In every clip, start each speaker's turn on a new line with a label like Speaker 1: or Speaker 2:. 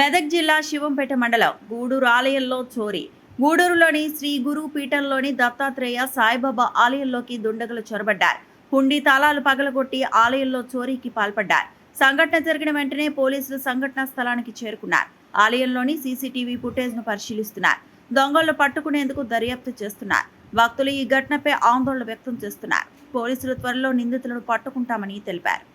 Speaker 1: మెదక్ జిల్లా శివంపేట మండలం గూడూరు ఆలయంలో చోరీ. గూడూరులోని శ్రీ గురు పీఠంలోని దత్తాత్రేయ సాయిబాబా ఆలయంలోకి దుండగులు చొరబడ్డారు. హుండీ తాళాలు పగలగొట్టి ఆలయంలో చోరీకి పాల్పడ్డారు. సంఘటన జరిగిన వెంటనే పోలీసులు సంఘటనా స్థలానికి చేరుకున్నారు. ఆలయంలోని సీసీటీవీ ఫుటేజ్ను పరిశీలిస్తున్నారు. దొంగలను పట్టుకునేందుకు దర్యాప్తు చేస్తున్నారు. భక్తులు ఈ ఘటనపై ఆందోళన వ్యక్తం చేస్తున్నారు. పోలీసులు త్వరలో నిందితులను పట్టుకుంటామని తెలిపారు.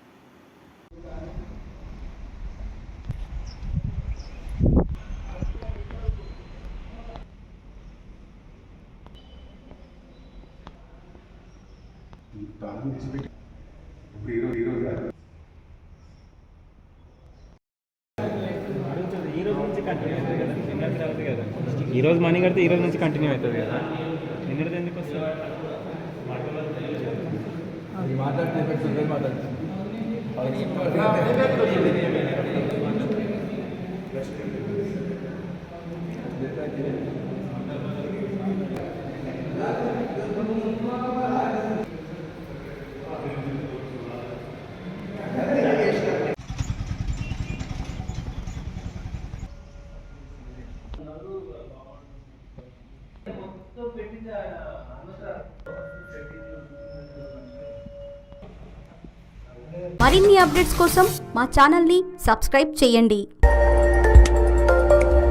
Speaker 2: ఈ రోజు మనీ కడితే ఈ రోజు నుంచి కంటిన్యూ అవుతుంది కదా. నిన్నటిది ఎందుకు వస్తుంది?
Speaker 3: మరిన్ని అప్డేట్స్ కోసం మా ఛానల్ని సబ్స్క్రైబ్ చేయండి.